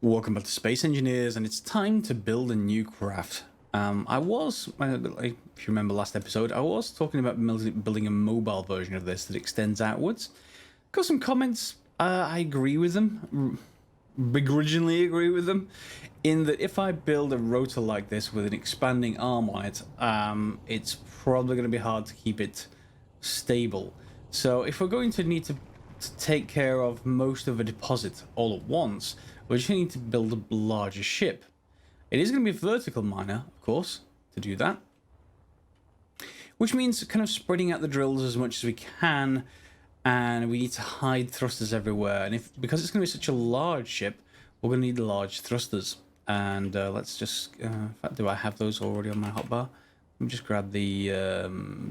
Welcome back to Space Engineers, and it's time to build a new craft. If you remember last episode, I was talking about building a mobile version of this that extends outwards. Got some comments. I agree with them, begrudgingly agree with them, in that if I build a rotor like this with an expanding arm on it, it's probably going to be hard to keep it stable. So if we're going to need to take care of most of a deposit all at once, we just need to build a larger ship. It is going to be a vertical miner, of course, to do that. Which means kind of spreading out the drills as much as we can, and we need to hide thrusters everywhere. And because it's going to be such a large ship, we're going to need large thrusters. And let's just, in fact, do I have those already on my hotbar? Let me just grab the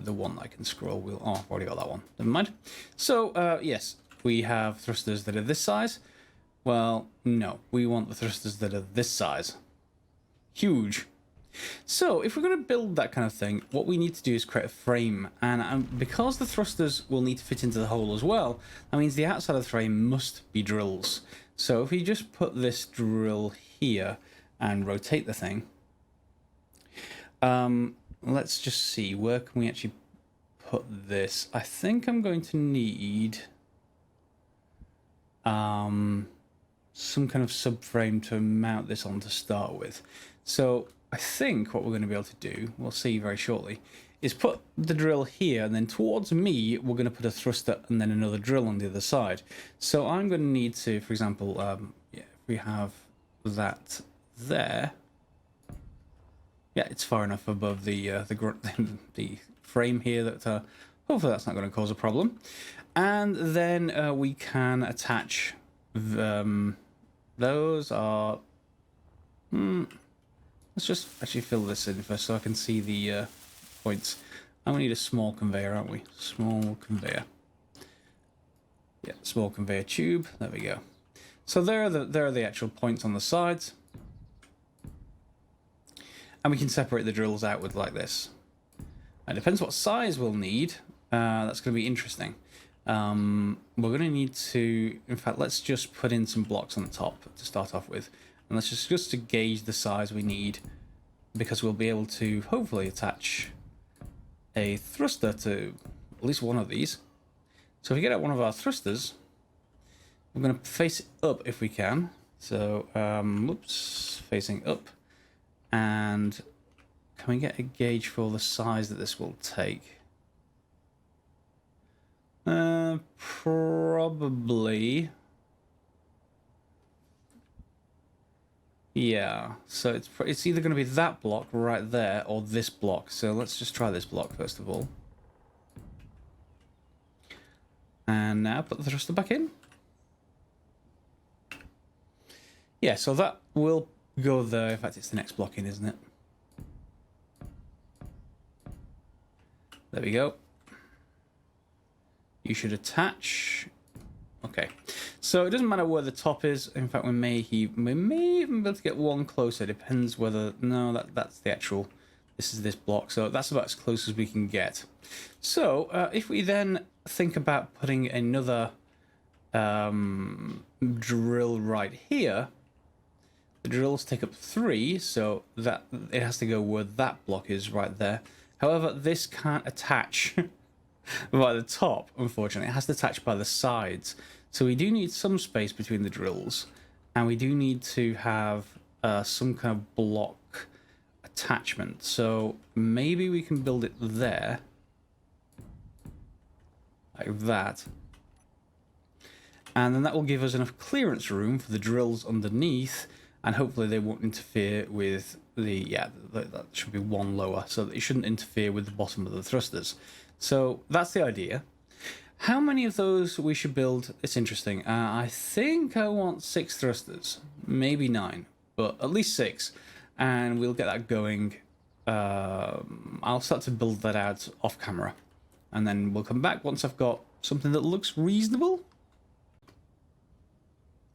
one that I can scroll wheel. Oh, I've already got that one. Never mind. So, yes, we have thrusters that are this size. Well, no, we want the thrusters that are this size. Huge. So, if we're going to build that kind of thing, what we need to do is create a frame. And because the thrusters will need to fit into the hole as well, that means the outside of the frame must be drills. So, if we just put this drill here and rotate the thing, let's just see, where can we actually put this? I think I'm going to need some kind of subframe to mount this on to start with. So I think what we're going to be able to do, we'll see very shortly, is put the drill here, and then towards me we're going to put a thruster and then another drill on the other side. So I'm going to need to, for example, if we have that there, yeah, it's far enough above the frame here that hopefully that's not going to cause a problem. And then we can attach those are. Let's just actually fill this in first so I can see the points. I'm gonna need a small conveyor, aren't we? Small conveyor. Yeah, small conveyor tube. There we go. So there are the actual points on the sides. And we can separate the drills outward like this. It depends what size we'll need. That's going to be interesting. We're going to need to, in fact, let's just put in some blocks on the top to start off with. And let's just to gauge the size we need, because we'll be able to hopefully attach a thruster to at least one of these. So if we get out one of our thrusters, we're going to face it up if we can. So, whoops, facing up. And can we get a gauge for the size that this will take? Probably. Yeah, so it's either going to be that block right there or this block. So let's just try this block first of all. And now put the thruster back in. Yeah, so that will go there. In fact, it's the next block in, isn't it? There we go. You should attach. Okay, so it doesn't matter where the top is. In fact, we may even be able to get one closer. Depends whether that's the actual. This is this block, so that's about as close as we can get. So if we then think about putting another drill right here, the drills take up 3, so that it has to go where that block is right there. However, this can't attach by the top, unfortunately. It has to attach by the sides. So we do need some space between the drills, and we do need to have some kind of block attachment. So maybe we can build it there, like that. And then that will give us enough clearance room for the drills underneath, and hopefully they won't interfere with that should be one lower, so that it shouldn't interfere with the bottom of the thrusters. So that's the idea. How many of those we should build? It's interesting. I think I want 6 thrusters, maybe 9, but at least 6, and we'll get that going. I'll start to build that out off camera, and then we'll come back once I've got something that looks reasonable.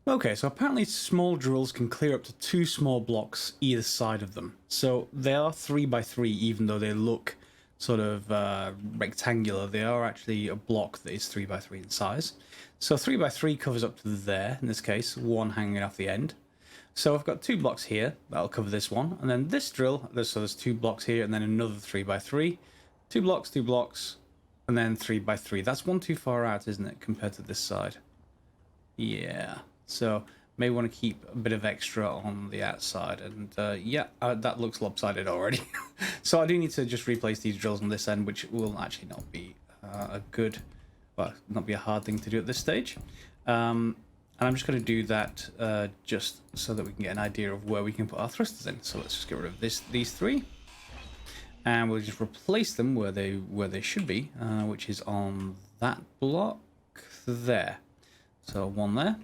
Okay, so apparently small drills can clear up to 2 small blocks either side of them. So they are 3 by 3, even though they look sort of rectangular. They are actually a block that is 3 by 3 in size. So 3 by 3 covers up to there, in this case, one hanging off the end. So I've got 2 blocks here, that'll cover this one, and then this drill, so there's 2 blocks here, and then another 3x3, 2 blocks, and then 3x3. That's one too far out, isn't it, compared to this side? Yeah, so may want to keep a bit of extra on the outside, and yeah, that looks lopsided already. So I do need to just replace these drills on this end, which will actually not be not be a hard thing to do at this stage. And I'm just going to do that just so that we can get an idea of where we can put our thrusters in. So let's just get rid of these 3, and we'll just replace them where they should be, which is on that block there. So 1 there,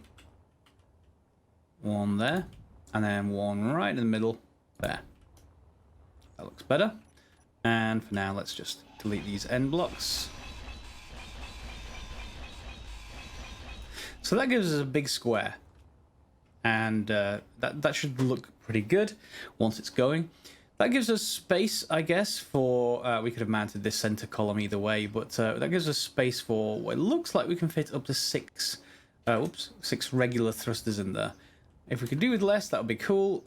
1 there, and then 1 right in the middle there. That looks better. And for now, let's just delete these end blocks. So that gives us a big square, and that should look pretty good once it's going. That gives us space, I guess, for we could have mounted this center column either way, but that gives us space for what it looks like we can fit up to 6 regular thrusters in there. If we could do with less, that would be cool.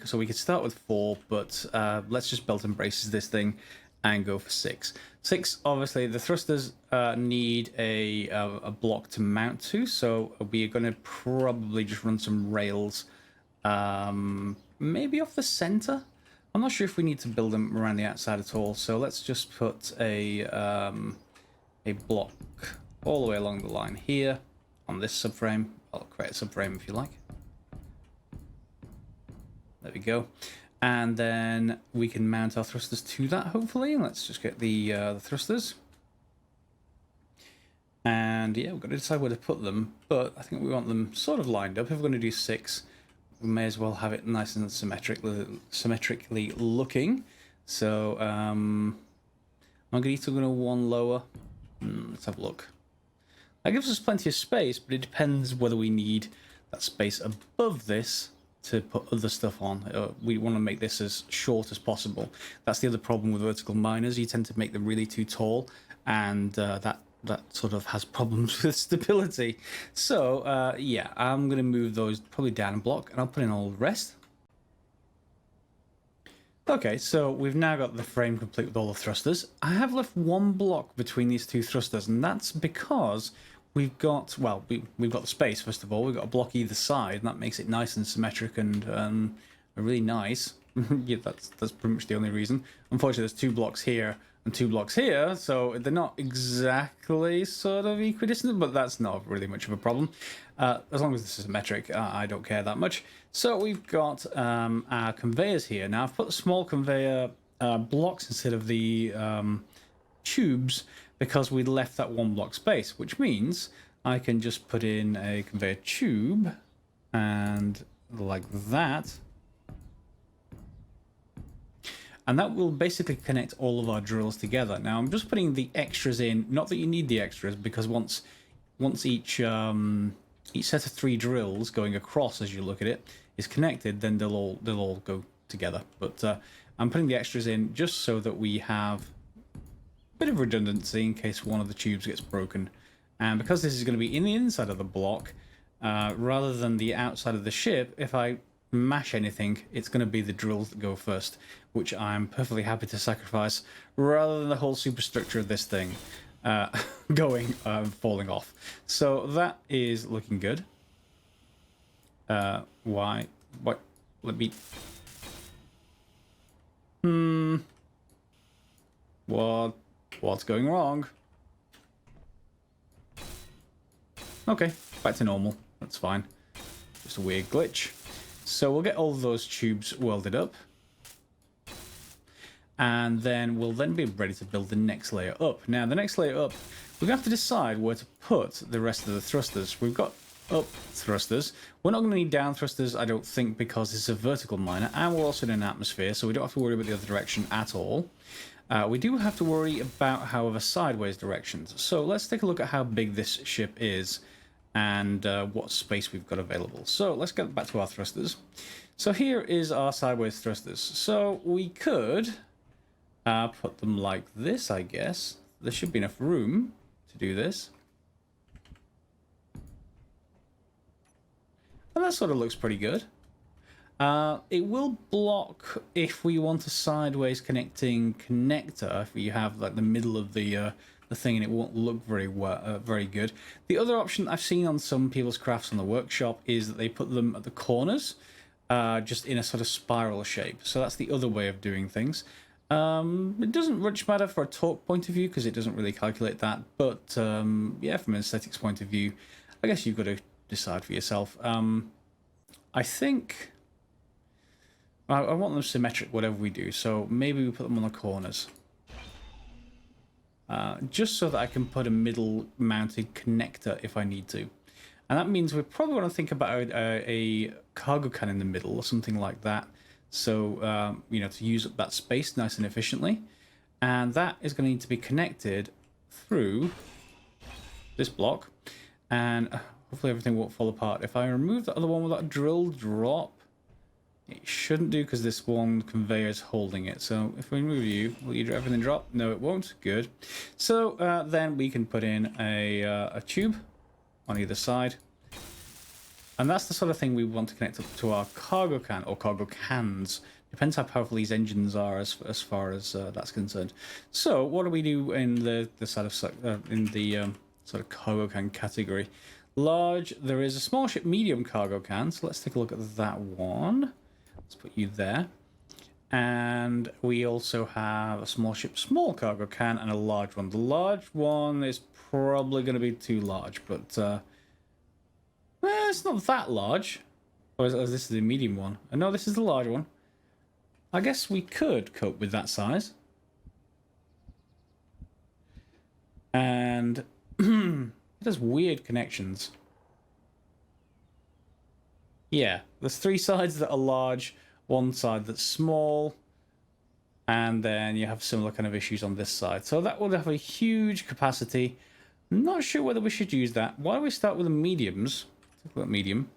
So we could start with 4, but let's just belt and braces this thing and go for 6. 6, obviously, the thrusters need a block to mount to, so we're going to probably just run some rails, maybe off the center. I'm not sure if we need to build them around the outside at all, so let's just put a block all the way along the line here on this subframe. I'll create a subframe if you like. There we go. And then we can mount our thrusters to that, hopefully. Let's just get the thrusters. And yeah, we've got to decide where to put them, but I think we want them sort of lined up. If we're going to do 6, we may as well have it nice and symmetrically looking. So Margarita going to 1 lower. Let's have a look. That gives us plenty of space, but it depends whether we need that space above this to put other stuff on. We want to make this as short as possible. That's the other problem with vertical miners. You tend to make them really too tall, and that sort of has problems with stability. So yeah, I'm going to move those probably down a block, and I'll put in all the rest. Okay, so we've now got the frame complete with all the thrusters. I have left 1 block between these 2 thrusters, and that's because we've got, well, we've got the space, first of all. We've got a block either side, and that makes it nice and symmetric and really nice. Yeah, that's pretty much the only reason. Unfortunately, there's 2 blocks here and 2 blocks here, so they're not exactly sort of equidistant, but that's not really much of a problem. As long as this is symmetric, I don't care that much. So we've got our conveyors here. Now, I've put small conveyor blocks instead of the tubes, because we left that 1 block space, which means I can just put in a conveyor tube and like that. And that will basically connect all of our drills together. Now I'm just putting the extras in, not that you need the extras, because once each set of 3 drills going across as you look at it is connected, then they'll all go together. But I'm putting the extras in just so that we have bit of redundancy in case one of the tubes gets broken. And because this is going to be in the inside of the block rather than the outside of the ship, if I mash anything, it's going to be the drills that go first, which I'm perfectly happy to sacrifice rather than the whole superstructure of this thing falling off. So that is looking good. What? Let me... What's going wrong? Okay, back to normal. That's fine. Just a weird glitch. So we'll get all of those tubes welded up. And then we'll be ready to build the next layer up. Now, the next layer up, we're going to have to decide where to put the rest of the thrusters. We've got up thrusters. We're not going to need down thrusters, I don't think, because it's a vertical miner, and we're also in an atmosphere, so we don't have to worry about the other direction at all. We do have to worry about, however, sideways directions. So let's take a look at how big this ship is and what space we've got available. So let's get back to our thrusters. So here is our sideways thrusters. So we could put them like this, I guess. There should be enough room to do this. And that sort of looks pretty good. It will block if we want a sideways connecting connector. If you have like the middle of the thing, and it won't look very good. The other option I've seen on some people's crafts on the workshop is that they put them at the corners, just in a sort of spiral shape. So that's the other way of doing things. It doesn't much matter for a torque point of view because it doesn't really calculate that. But yeah, from an aesthetics point of view, I guess you've got to decide for yourself. I think I want them symmetric, whatever we do. So maybe we put them on the corners. Just so that I can put a middle-mounted connector if I need to. And that means we probably want to think about a cargo can in the middle or something like that. So, you know, to use up that space nice and efficiently. And that is going to need to be connected through this block. And hopefully everything won't fall apart. If I remove the other one with that drill drop, it shouldn't do because this one conveyor is holding it. So if we remove you, will everything drop? No, it won't. Good. So then we can put in a tube on either side. And that's the sort of thing we want to connect up to our cargo can, or cargo cans. Depends how powerful these engines are as far as that's concerned. So what do we do in the sort of sort of cargo can category? Large, there is a small ship medium cargo can. So let's take a look at that one. Let's put you there. And we also have a small ship small cargo can and a large one. The large one is probably going to be too large, but it's not that large. Or this is the medium one. No, this is the large one. I guess we could cope with that size. And it has weird connections. Yeah, there's three sides that are large, one side that's small, and then you have similar kind of issues on this side. So that will have a huge capacity. I'm not sure whether we should use that. Why don't we start with the mediums? Take a look at medium.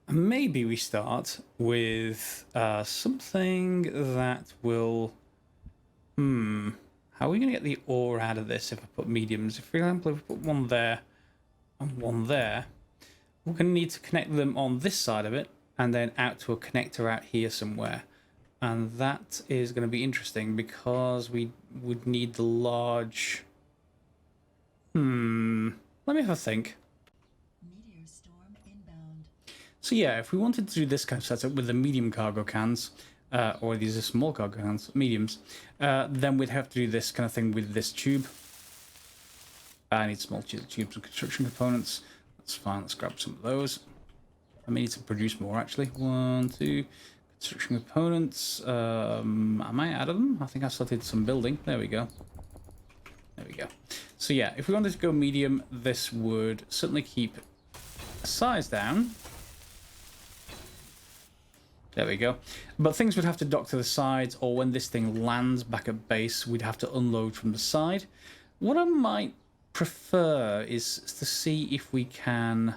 And maybe we start with something that will... How are we going to get the ore out of this if I put mediums? If, for example, if we put one there and one there, we're going to need to connect them on this side of it and then out to a connector out here somewhere. And that is going to be interesting because we would need the large... Let me have a think. Meteor storm inbound. So yeah, if we wanted to do this kind of setup with the medium cargo cans, or these are small cargo cans, mediums, then we'd have to do this kind of thing with this tube. I need small tubes and construction components. That's fine, let's grab some of those. I may need to produce more actually. 1, 2, construction components. Am I out of them? I think I started some building. There we go. There we go. So yeah, if we wanted to go medium, this would certainly keep size down. There we go. But things would have to dock to the sides, or when this thing lands back at base, we'd have to unload from the side. What I might prefer is to see if we can...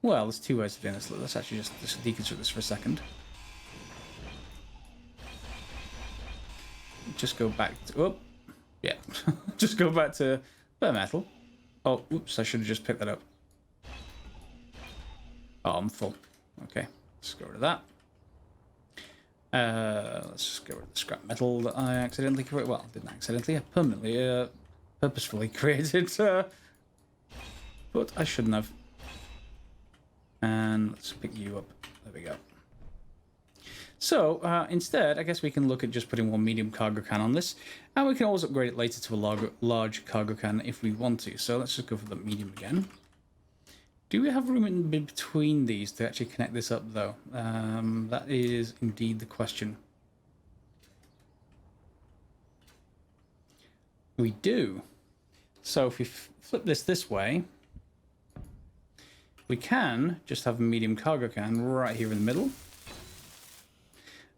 Well, there's two ways of doing this. Let's actually just deconstruct this for a second. Just go back to... Oh, yeah. Just go back to bare metal. Oh, oops, I should have just picked that up. Oh, I'm full. Okay, let's get rid of that. Let's just get rid of the scrap metal that I accidentally created. Well, I didn't accidentally, I permanently, purposefully created. But I shouldn't have. And let's pick you up. There we go. So, instead, I guess we can look at just putting one medium cargo can on this. And we can always upgrade it later to a large cargo can if we want to. So let's just go for the medium again. Do we have room in between these to actually connect this up, though? That is indeed the question. We do. So if we flip this way, we can just have a medium cargo can right here in the middle.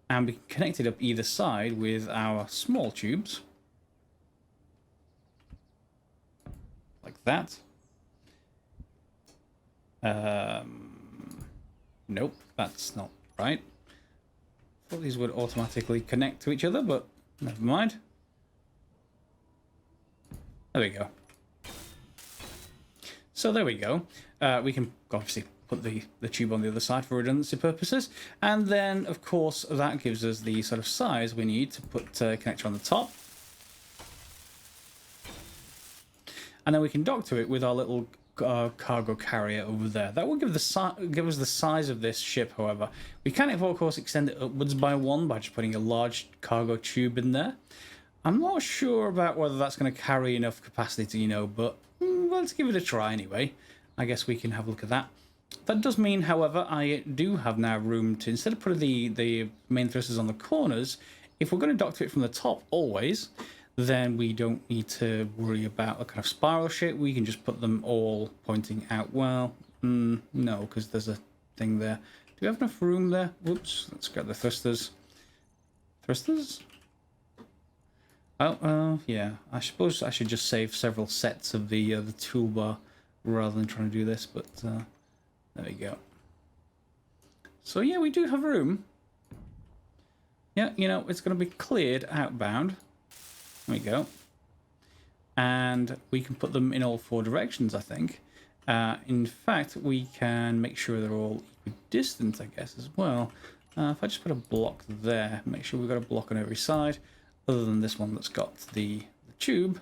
And we can connect it up either side with our small tubes. Like that. Nope, that's not right. I thought these would automatically connect to each other, but never mind. There we go. So there we go. We can obviously put the tube on the other side for redundancy purposes. And then, of course, that gives us the sort of size we need to put a connector on the top. And then we can dock to it with our little cargo carrier over there. That will give us the size of this ship, however. We can, of course, extend it upwards by one by just putting a large cargo tube in there. I'm not sure about whether that's going to carry enough capacity to, but let's give it a try anyway. I guess we can have a look at that. That does mean, however, I do have now room to, instead of putting the main thrusters on the corners, if we're going to dock to it from the top always, then we don't need to worry about a kind of spiral shape. We can just put them all pointing out. Well, no, because there's a thing there. Do we have enough room there? Whoops, let's grab the thrusters. Thrusters? Oh, yeah. I suppose I should just save several sets of the toolbar rather than trying to do this, but there we go. So yeah, we do have room. Yeah, it's going to be cleared outbound. There we go. And we can put them in all four directions, I think. In fact, we can make sure they're all equidistant, I guess, as well. If I just put a block there, make sure we've got a block on every side, other than this one that's got the tube.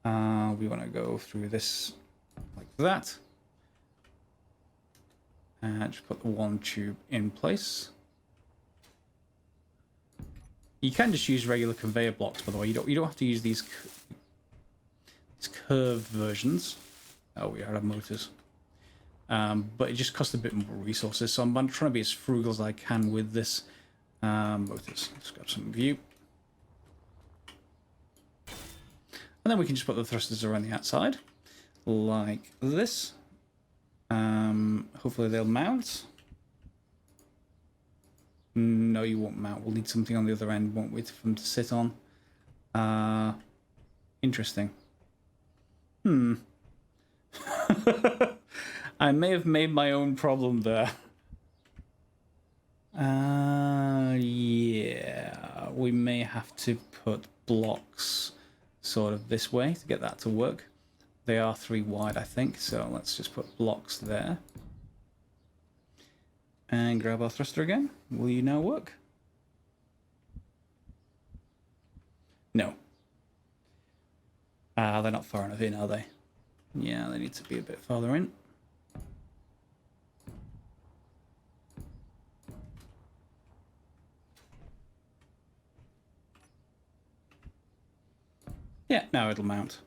We want to go through this like that. And just put the one tube in place. You can just use regular conveyor blocks, by the way. You don't have to use these curved versions. Oh, we are out of motors. But it just costs a bit more resources, so I'm trying to be as frugal as I can with this motors. Let's grab some view. And then we can just put the thrusters around the outside, like this. Hopefully they'll mount. No, you won't mount. We'll need something on the other end, won't we, for them to sit on. Interesting. I may have made my own problem there. Yeah, we may have to put blocks sort of this way to get that to work. They are 3 wide, I think, so let's just put blocks there. And grab our thruster again. Will you now work? No. They're not far enough in, are they? Yeah, they need to be a bit farther in. Yeah, now it'll mount.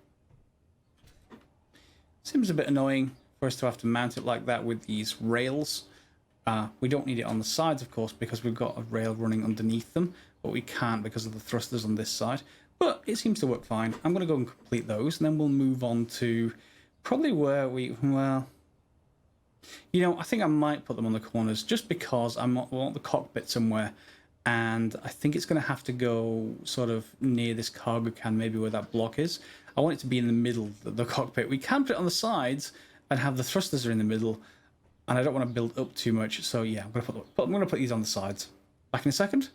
Seems a bit annoying for us to have to mount it like that with these rails. We don't need it on the sides, of course, because we've got a rail running underneath them, but we can't because of the thrusters on this side. But it seems to work fine. I'm going to go and complete those, and then we'll move on to probably where we, well, I think I might put them on the corners just because I want the cockpit somewhere, and I think it's going to have to go sort of near this cargo can, maybe where that block is. I want it to be in the middle of the cockpit. We can put it on the sides and have the thrusters are in the middle, and I don't want to build up too much, so yeah, I'm going to put these on the sides. Back in a second.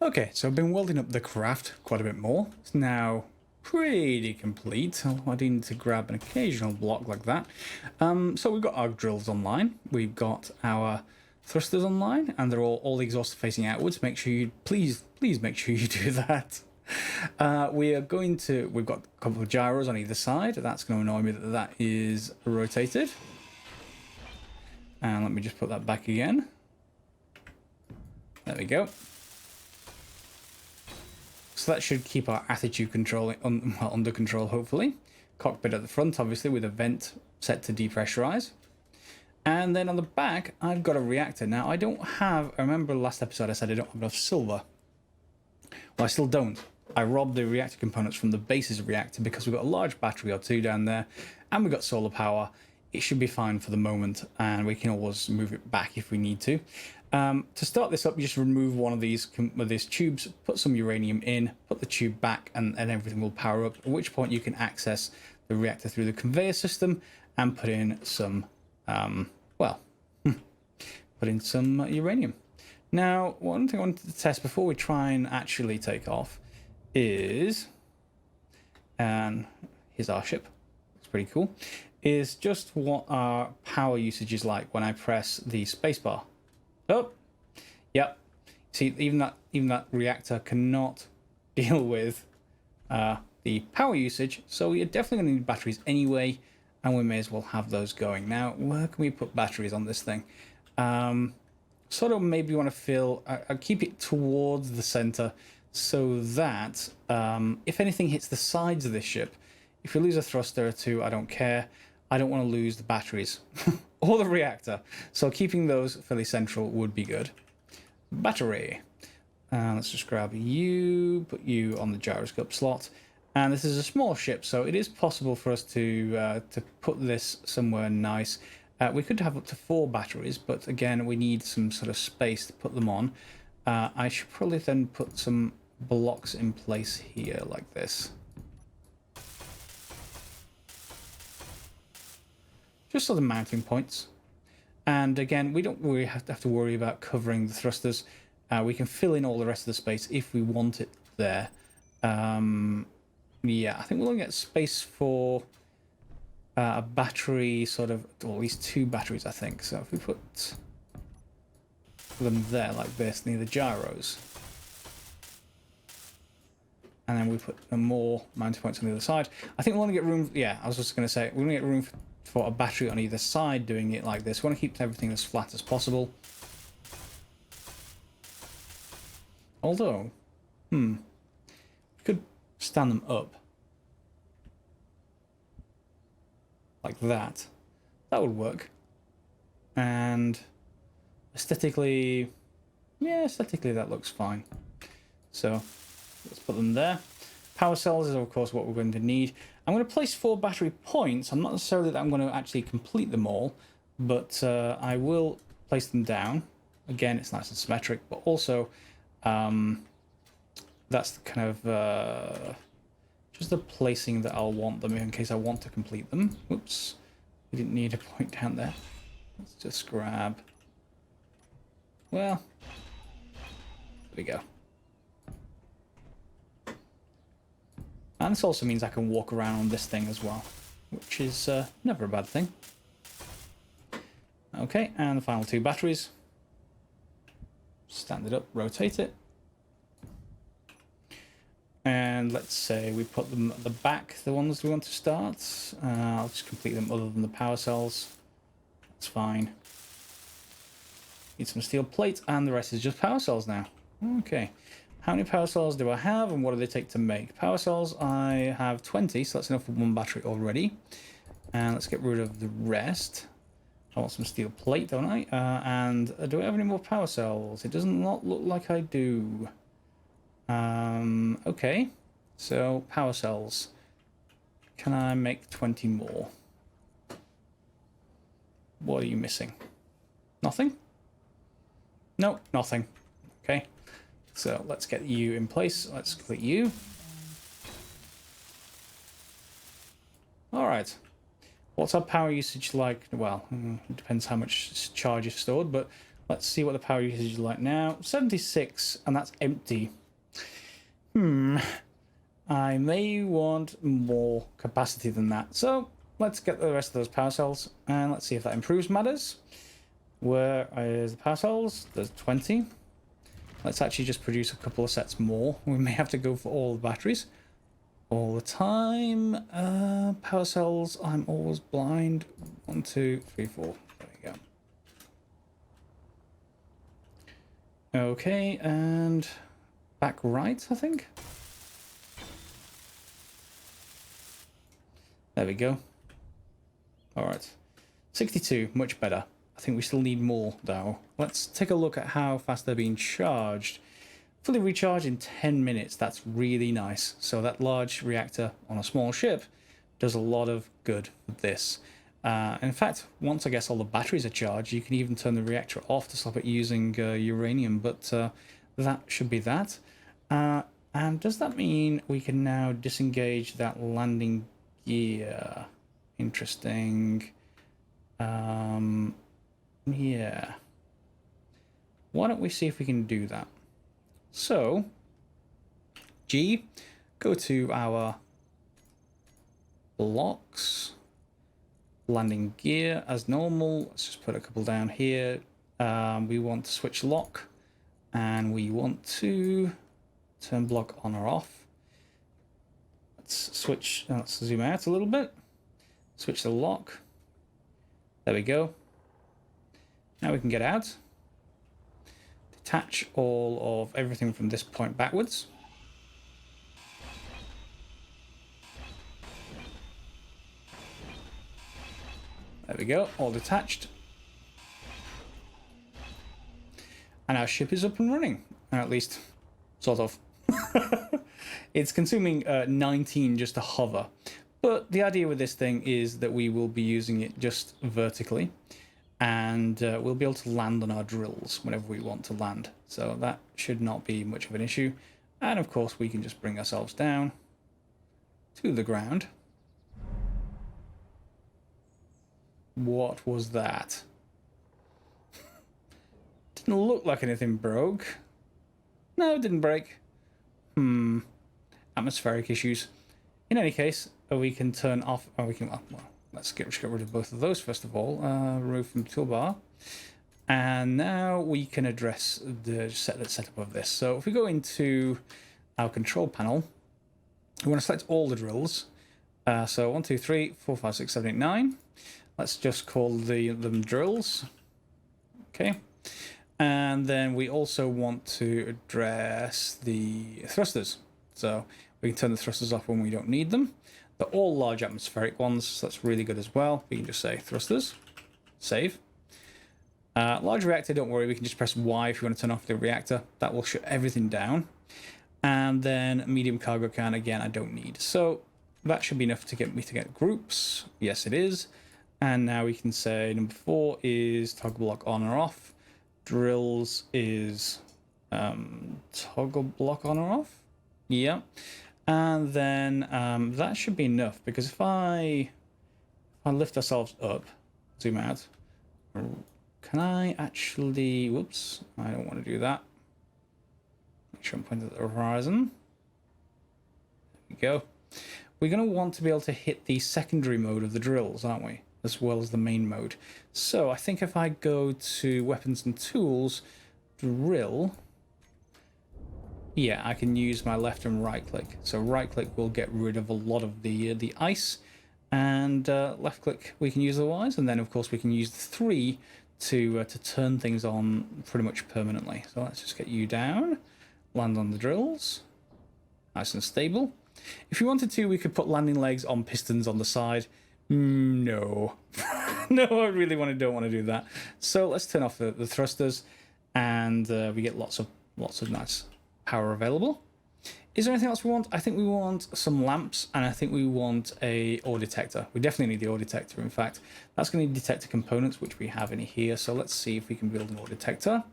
Okay, so I've been welding up the craft quite a bit more. It's now pretty complete. I do need to grab an occasional block like that. So we've got our drills online. We've got our thrusters online, and they're all the exhausts facing outwards. Make sure you, please make sure you do that. We've got a couple of gyros on either side. That's going to annoy me that is rotated. And let me just put that back again. There we go. So that should keep our attitude control under control, hopefully. Cockpit at the front, obviously, with a vent set to depressurize. And then on the back, I've got a reactor. Now, I remember last episode I said I don't have enough silver. Well, I still don't. I robbed the reactor components from the base's reactor because we've got a large battery or two down there, and we've got solar power. It should be fine for the moment, and we can always move it back if we need to. To start this up, you just remove one of these tubes, put some uranium in, put the tube back, and everything will power up, at which point you can access the reactor through the conveyor system and put in some, uranium. Now, one thing I wanted to test before we try and actually take off is, and here's our ship, it's pretty cool, is just what our power usage is like when I press the spacebar. Oh, yep. See, even that reactor cannot deal with the power usage, so we're definitely going to need batteries anyway, and we may as well have those going. Now, where can we put batteries on this thing? Sort of maybe want to fill, I'll keep it towards the center so that if anything hits the sides of this ship, if we lose a thruster or two, I don't care. I don't want to lose the batteries or the reactor. So keeping those fairly central would be good. Battery. Let's just grab you, put you on the gyroscope slot. And this is a small ship, so it is possible for us to put this somewhere nice. We could have up to 4 batteries, but again, we need some sort of space to put them on. I should probably then put some blocks in place here like this. Just sort of mounting points. And again, we don't really have to worry about covering the thrusters. We can fill in all the rest of the space if we want it there. Yeah, I think we'll get space for a battery, sort of, or at least 2 batteries, I think. So if we put them there like this, near the gyros. And then we put more mounting points on the other side. I think we want to get room, yeah, I was just going to say, we want to get room for a battery on either side doing it like this. We want to keep everything as flat as possible. Although, we could stand them up. Like that. That would work. And aesthetically, yeah, aesthetically that looks fine. So let's put them there. Power cells is of course what we're going to need. I'm going to place 4 battery points. I'm not necessarily that I'm going to actually complete them all, but I will place them down. Again, it's nice and symmetric, but also that's the kind of just the placing that I'll want them in case I want to complete them. Oops, we didn't need a point down there. Let's just grab, well, there we go. And this also means I can walk around on this thing as well, which is never a bad thing. Okay, and the final 2 batteries. Stand it up, rotate it. And let's say we put them at the back, the ones we want to start. I'll just complete them other than the power cells. That's fine. Need some steel plate, and the rest is just power cells now. Okay. How many power cells do I have, and what do they take to make? Power cells, I have 20, so that's enough for 1 battery already. And let's get rid of the rest. I want some steel plate, don't I? And do I have any more power cells? It does not look like I do. Okay. So, power cells. Can I make 20 more? What are you missing? Nothing? No, nothing. Okay. So let's get you in place. Let's complete you. All right. What's our power usage like? Well, it depends how much charge is stored, but let's see what the power usage is like now. 76, and that's empty. I may want more capacity than that. So let's get the rest of those power cells, and let's see if that improves matters. Where is the power cells? There's 20. Let's actually just produce a couple of sets more. We may have to go for all the batteries all the time. Power cells, I'm always blind. 1, 2, 3, 4. There we go. Okay, and back right, I think. There we go. All right. 62, much better. I think we still need more, though. Let's take a look at how fast they're being charged. Fully recharged in 10 minutes. That's really nice. So that large reactor on a small ship does a lot of good with this. In fact, once I guess all the batteries are charged, you can even turn the reactor off to stop it using uranium. But that should be that. And does that mean we can now disengage that landing gear? Interesting. Yeah. Why don't we see if we can do that? So, G, go to our blocks, landing gear as normal. Let's just put a couple down here. We want to switch lock, and we want to turn block on or off. Let's switch. Let's zoom out a little bit. Switch the lock. There we go. Now we can get out. Detach all of everything from this point backwards. There we go, all detached. And our ship is up and running, or at least, sort of. It's consuming 19 just to hover. But the idea with this thing is that we will be using it just vertically. And we'll be able to land on our drills whenever we want to land. So that should not be much of an issue. And of course we can just bring ourselves down to the ground. What was that? Didn't look like anything broke. No, it didn't break. Atmospheric issues. In any case, we can turn off, or we can, well, let's get rid of both of those first of all. Remove from toolbar. And now we can address the setup of this. So if we go into our control panel, we want to select all the drills. So 1, 2, 3, 4, 5, 6, 7, 8, 9. Let's just call them drills. Okay. And then we also want to address the thrusters. So we can turn the thrusters off when we don't need them. They're all large atmospheric ones, so that's really good as well. We can just say thrusters, save. Large reactor, don't worry, we can just press Y if you want to turn off the reactor. That will shut everything down. And then medium cargo can, again, I don't need. So that should be enough to get me to get groups. Yes, it is. And now we can say number 4 is toggle block on or off. Drills is toggle block on or off. Yeah. And then that should be enough, because if I lift ourselves up, zoom out, can I actually, whoops, I don't want to do that. Make sure I'm pointing at the horizon. There we go. We're going to want to be able to hit the secondary mode of the drills, aren't we? As well as the main mode. So I think if I go to weapons and tools, drill, yeah, I can use my left and right click. So right click will get rid of a lot of the ice, and left click we can use otherwise, and then of course we can use the 3 to turn things on pretty much permanently. So let's just get you down, land on the drills, nice and stable. If you wanted to, we could put landing legs on pistons on the side. No, no, I really don't want to do that. So let's turn off the thrusters, and we get lots of nice power available. Is there anything else we want? I think we want some lamps, and I think we want a ore detector. We definitely need the ore detector. In fact, that's going to detect the components, which we have in here. So let's see if we can build an ore detector.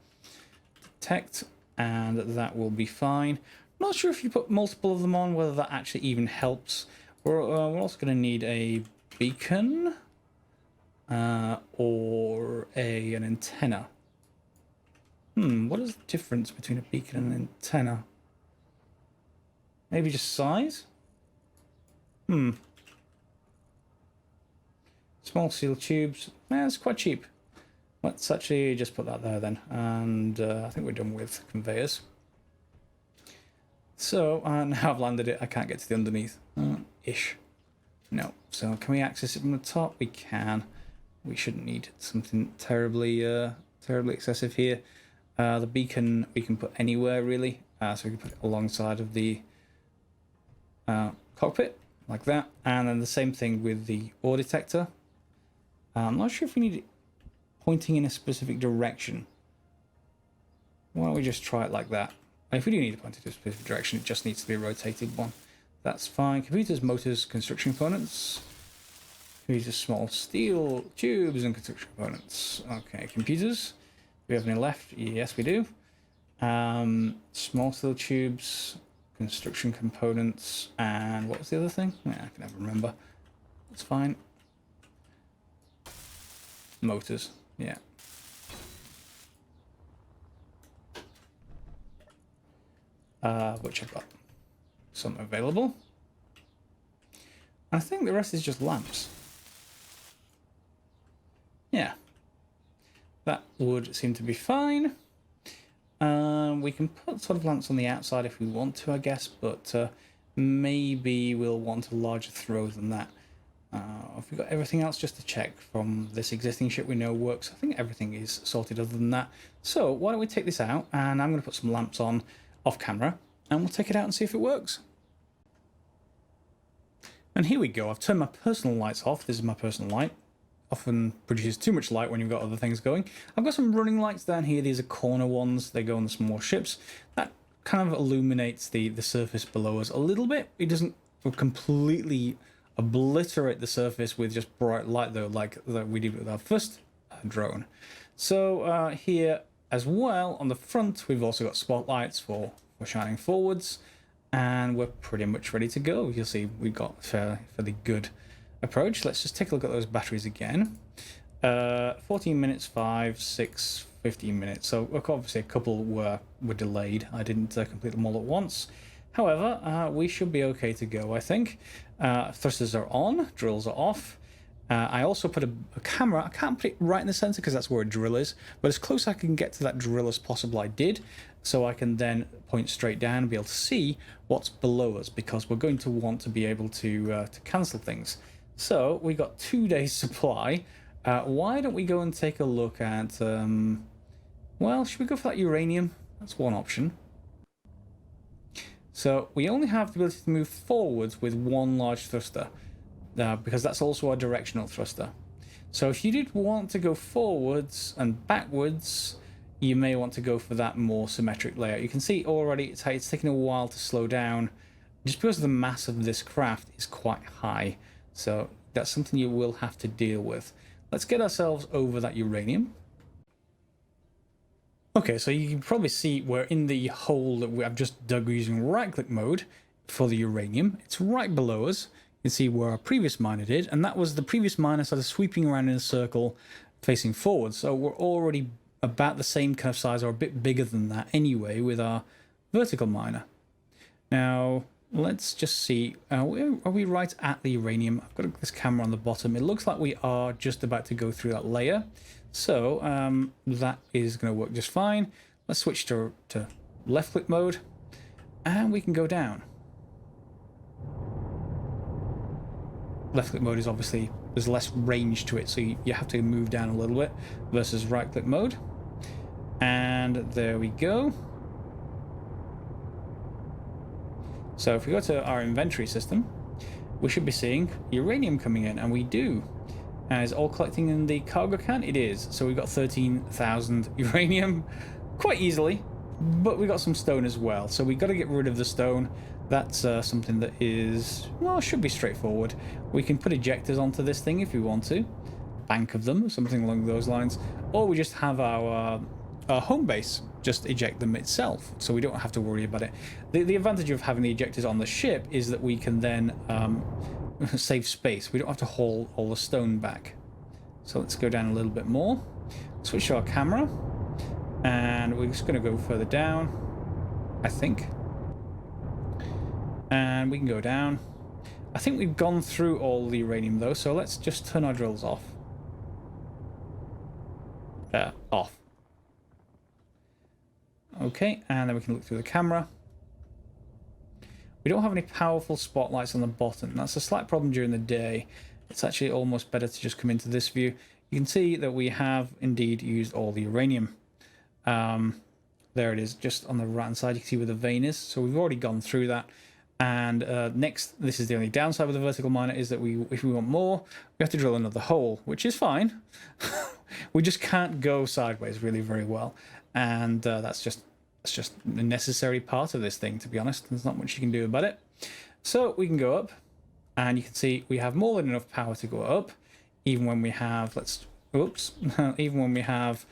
Detect, and that will be fine. I'm not sure if you put multiple of them on, whether that actually even helps. We're also going to need a beacon or an antenna. What is the difference between a beacon and an antenna? Maybe just size? Small steel tubes. It's quite cheap. Let's actually just put that there then. And I think we're done with conveyors. So now I've landed it, I can't get to the underneath. Ish. No. So can we access it from the top? We can. We shouldn't need something terribly excessive here. The beacon we can put anywhere really. So we can put it alongside of the cockpit like that. And then the same thing with the ore detector. I'm not sure if we need it pointing in a specific direction. Why don't we just try it like that? And if we do need to point it in a specific direction, it just needs to be a rotated one. That's fine. Computers, motors, construction components. Computers, small steel tubes and construction components. Okay, computers. Do we have any left? Yes, we do. Small steel tubes, construction components, and what was the other thing? Yeah, I can never remember. That's fine. Motors, yeah. Which I've got some available. I think the rest is just lamps. would seem to be fine. We can put sort of lamps on the outside if we want to, I guess, but maybe we'll want a larger throw than that. Have we got everything else just to check from this existing ship we know works? I think everything is sorted other than that. So why don't we take this out, and I'm going to put some lamps on off camera, and we'll take it out and see if it works. And here we go. I've turned my personal lights off. This is my personal light. Often produces too much light when you've got other things going. I've got some running lights down here. These are corner ones. They go on the small ships. That kind of illuminates the surface below us a little bit. It doesn't completely obliterate the surface with just bright light, though, like we did with our first drone. So here as well on the front, we've also got spotlights for shining forwards, and we're pretty much ready to go. You'll see we've got a fairly good approach. Let's just take a look at those batteries again. 14 minutes, 5, 6, 15 minutes. So obviously a couple were delayed. I didn't complete them all at once. However, we should be okay to go, I think. Thrusters are on, drills are off. I also put a camera. I can't put it right in the center because that's where a drill is, but as close as I can get to that drill as possible I did, so I can then point straight down and be able to see what's below us, because we're going to want to be able to cancel things. So we got 2 days supply. Why don't we go and take a look at, well, should we go for that uranium? That's one option. So we only have the ability to move forwards with one large thruster, because that's also our directional thruster. So if you did want to go forwards and backwards, you may want to go for that more symmetric layout. You can see already it's taking a while to slow down, just because the mass of this craft is quite high. So that's something you will have to deal with. Let's get ourselves over that uranium. Okay, so you can probably see we're in the hole that I've just dug using right-click mode for the uranium. It's right below us. You can see where our previous miner did, and that was the previous miner started sweeping around in a circle facing forward. So we're already about the same kind of size, or a bit bigger than that anyway, with our vertical miner. Now, let's just see. Are we right at the uranium? I've got this camera on the bottom. It looks like we are just about to go through that layer. So that is going to work just fine. Let's switch to left click mode, and we can go down. Left click mode is obviously, there's less range to it, so you have to move down a little bit versus right click mode. And there we go. So if we go to our inventory system, we should be seeing uranium coming in, and we do. And is all collecting in the cargo can? It is. So we've got 13,000 uranium quite easily, but we got some stone as well. So we got to get rid of the stone. That's something that is, well, should be straightforward. We can put ejectors onto this thing if we want to. Bank of them, something along those lines. Or we just have our home base just eject them itself, so we don't have to worry about it. The advantage of having the ejectors on the ship is that we can then save space. We don't have to haul all the stone back. So let's go down a little bit more. Switch to our camera, and we're just going to go further down, I think. And we can go down. I think we've gone through all the uranium though, so let's just turn our drills off. Off. Okay, and then we can look through the camera. We don't have any powerful spotlights on the bottom. That's a slight problem during the day. It's actually almost better to just come into this view. You can see that we have indeed used all the uranium. There it is, just on the right hand side. You can see where the vein is. So we've already gone through that. And next, this is the only downside with the vertical miner, is that if we want more, we have to drill another hole, which is fine. We just can't go sideways really very well. And that's just a necessary part of this thing, to be honest. There's not much you can do about it. So we can go up, and you can see we have more than enough power to go up, even when we have, even when we have,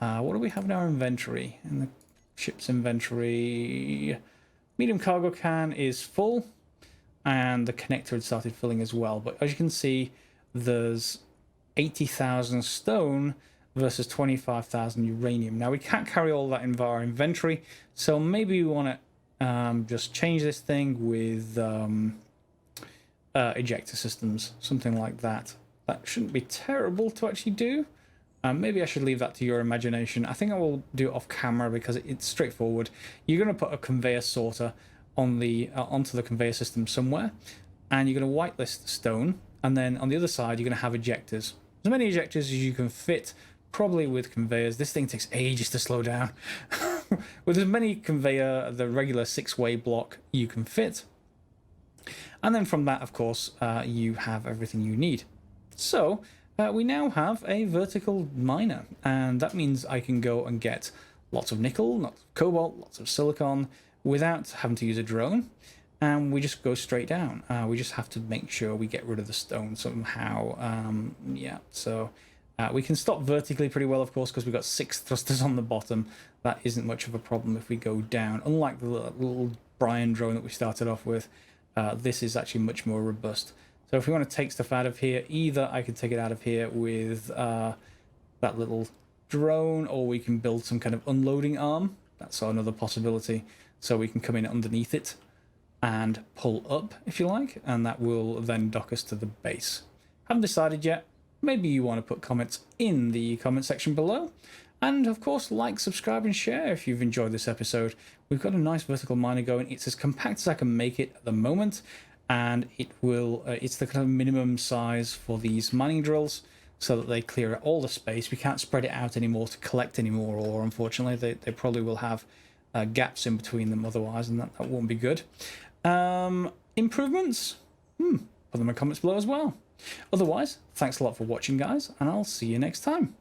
what do we have in our inventory? In the ship's inventory, medium cargo can is full, and the connector had started filling as well. But as you can see, there's 80,000 stone versus 25,000 uranium. Now we can't carry all that in our inventory, so maybe we want to just change this thing with ejector systems, something like that. That shouldn't be terrible to actually do. Maybe I should leave that to your imagination. I think I will do it off camera because it's straightforward. You're going to put a conveyor sorter on the onto the conveyor system somewhere, and you're going to whitelist the stone, and then on the other side you're going to have ejectors. As many ejectors as you can fit, probably with conveyors. This thing takes ages to slow down. With as many conveyor, the regular 6-way block you can fit. And then from that, of course, you have everything you need. So we now have a vertical miner, and that means I can go and get lots of nickel, lots of cobalt, lots of silicon, without having to use a drone. And we just go straight down. We just have to make sure we get rid of the stone somehow. Yeah, so we can stop vertically pretty well, of course, because we've got 6 thrusters on the bottom. That isn't much of a problem if we go down. Unlike the little Bryan drone that we started off with, this is actually much more robust. So if we want to take stuff out of here, either I can take it out of here with that little drone, or we can build some kind of unloading arm. That's another possibility. So we can come in underneath it and pull up, if you like, and that will then dock us to the base. Haven't decided yet. Maybe you want to put comments in the comment section below. And of course, like, subscribe, and share if you've enjoyed this episode. We've got a nice vertical miner going. It's as compact as I can make it at the moment, and it will. It's the kind of minimum size for these mining drills, so that they clear out all the space. We can't spread it out anymore to collect any more ore. Unfortunately, they probably will have gaps in between them otherwise, and that won't be good. Improvements? Put them in the comments below as well. Otherwise, thanks a lot for watching, guys, and I'll see you next time.